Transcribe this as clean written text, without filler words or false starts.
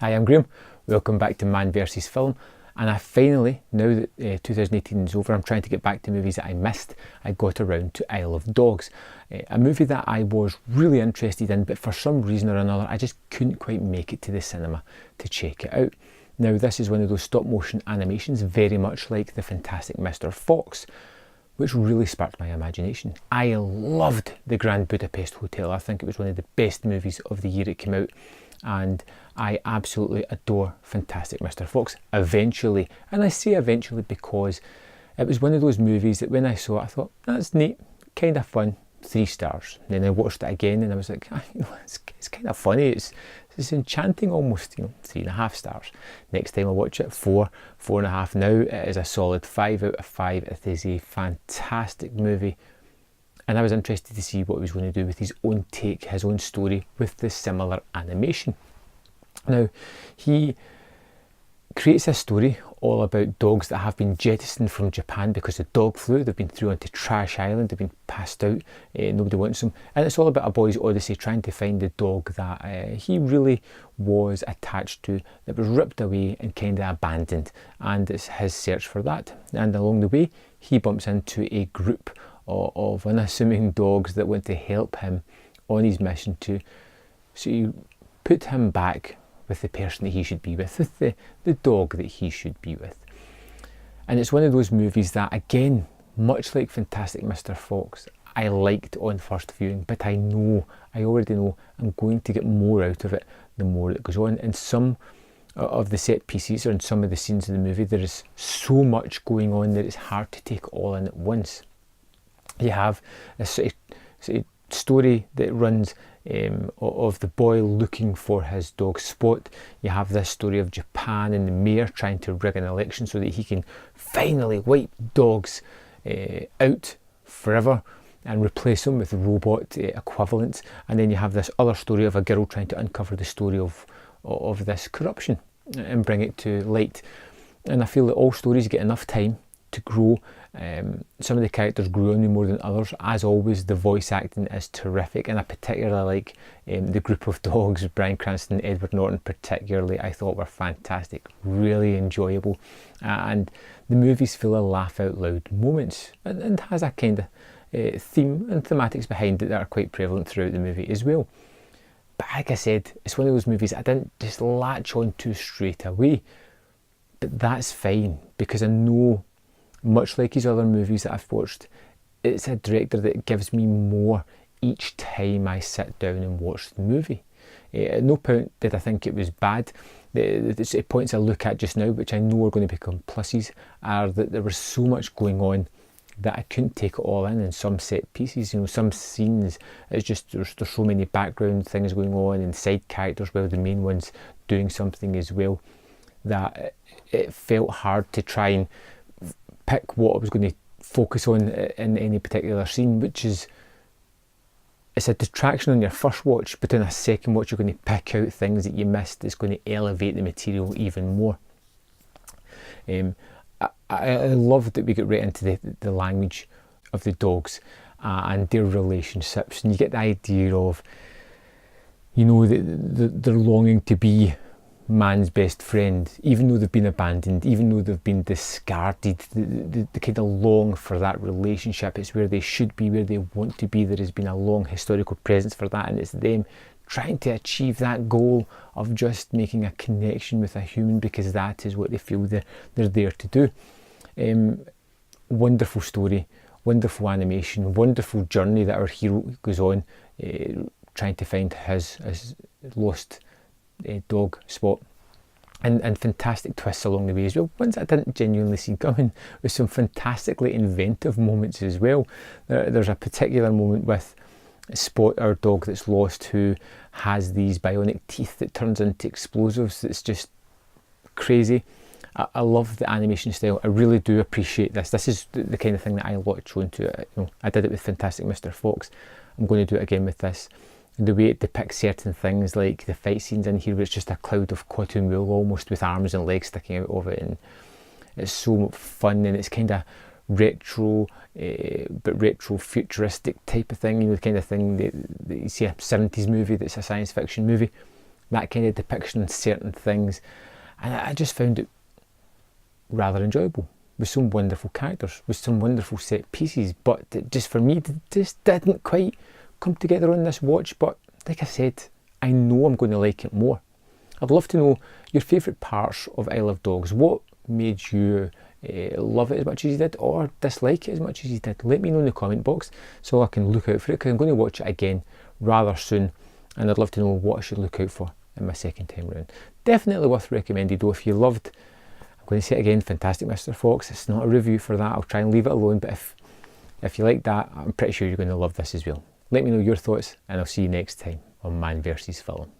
Hi, I'm Graham. Welcome back to Man vs Film. And I finally, now that 2018 is over, I'm trying to get back to movies that I missed. I got around to Isle of Dogs, a movie that I was really interested in, but for some reason or another, I just couldn't quite make it to the cinema to check it out. Now, this is one of those stop motion animations, very much like The Fantastic Mr. Fox, which really sparked my imagination. I loved The Grand Budapest Hotel. I think it was one of the best movies of the year it came out, and I absolutely adore Fantastic Mr. Fox eventually. And I say eventually because it was one of those movies that when I saw it, I thought, that's neat, kind of fun, 3 stars. And then I watched it again and I was like, it's kind of funny, it's enchanting almost, 3.5 stars. Next time I watch it, 4.5. Now it is a solid 5 out of 5. It is a fantastic movie. And I was interested to see what he was going to do with his own take, his own story with this similar animation. Now, he creates a story all about dogs that have been jettisoned from Japan because of dog flu. They've been thrown onto Trash Island, they've been passed out, nobody wants them. And it's all about a boy's odyssey trying to find the dog that he really was attached to, that was ripped away and kind of abandoned. And it's his search for that. And along the way, he bumps into a group of unassuming dogs that want to help him on his mission to put him back with the person that he should be with the dog that he should be with. And it's one of those movies that, again, much like Fantastic Mr. Fox, I liked on first viewing, but I already know I'm going to get more out of it the more it goes on. And some of the set pieces or in some of the scenes in the movie, there is so much going on that it's hard to take all in at once. You have a sort of story that runs of the boy looking for his dog Spot. You have this story of Japan and the mayor trying to rig an election so that he can finally wipe dogs out forever and replace them with robot equivalents. And then you have this other story of a girl trying to uncover the story of this corruption and bring it to light. And I feel that all stories get enough time to grow. Some of the characters grew on me more than others. As always, the voice acting is terrific, and I particularly like the group of dogs. Bryan Cranston and Edward Norton particularly I thought were fantastic, really enjoyable, and the movie's full of laugh out loud moments and has a kind of theme and thematics behind it that are quite prevalent throughout the movie as well. But like I said, it's one of those movies I didn't just latch on to straight away, but that's fine because I know, much like his other movies that I've watched, it's a director that gives me more each time I sit down and watch the movie. At no point did I think it was bad. The points I look at just now, which I know are going to become pluses, are that there was so much going on that I couldn't take it all in some set pieces. Some scenes, it's just there's so many background things going on and side characters, while the main one's doing something as well, that it felt hard to try and pick what I was going to focus on in any particular scene, which is, it's a distraction on your first watch, but in a second watch you're going to pick out things that you missed that's going to elevate the material even more. I love that we get right into the language of the dogs and their relationships, and you get the idea of, they're longing to be man's best friend, even though they've been abandoned, even though they've been discarded. They kind of long for that relationship. It's where they should be, where they want to be. There has been a long historical presence for that, and it's them trying to achieve that goal of just making a connection with a human, because that is what they feel they're there to do. Wonderful story, wonderful animation, wonderful journey that our hero goes on, trying to find his lost dog Spot, and fantastic twists along the way as well, ones I didn't genuinely see coming, with some fantastically inventive moments as well. There's a particular moment with Spot, our dog that's lost, who has these bionic teeth that turns into explosives. That's just crazy. I love the animation style. I really do appreciate this. This is the kind of thing that I latch on to. I did it with Fantastic Mr. Fox. I'm going to do it again with this. The way it depicts certain things, like the fight scenes in here, where it's just a cloud of cotton wool almost, with arms and legs sticking out of it, and it's so fun, and it's kind of retro, but retro futuristic type of thing, the kind of thing that you see a 70s movie that's a science fiction movie. that kind of depiction on certain things, and I just found it rather enjoyable, with some wonderful characters, with some wonderful set pieces, but it just for me, it just didn't quite come together on this watch. But like I said, I know I'm going to like it more. I'd love to know your favourite parts of Isle of Dogs. What made you love it as much as you did, or dislike it as much as you did? Let me know in the comment box so I can look out for it, because I'm going to watch it again rather soon, and I'd love to know what I should look out for in my second time round. Definitely worth recommended though. If you loved, I'm going to say it again, Fantastic Mr. Fox, it's not a review for that, I'll try and leave it alone, but if you like that, I'm pretty sure you're going to love this as well. Let me know your thoughts, and I'll see you next time on Man vs Film.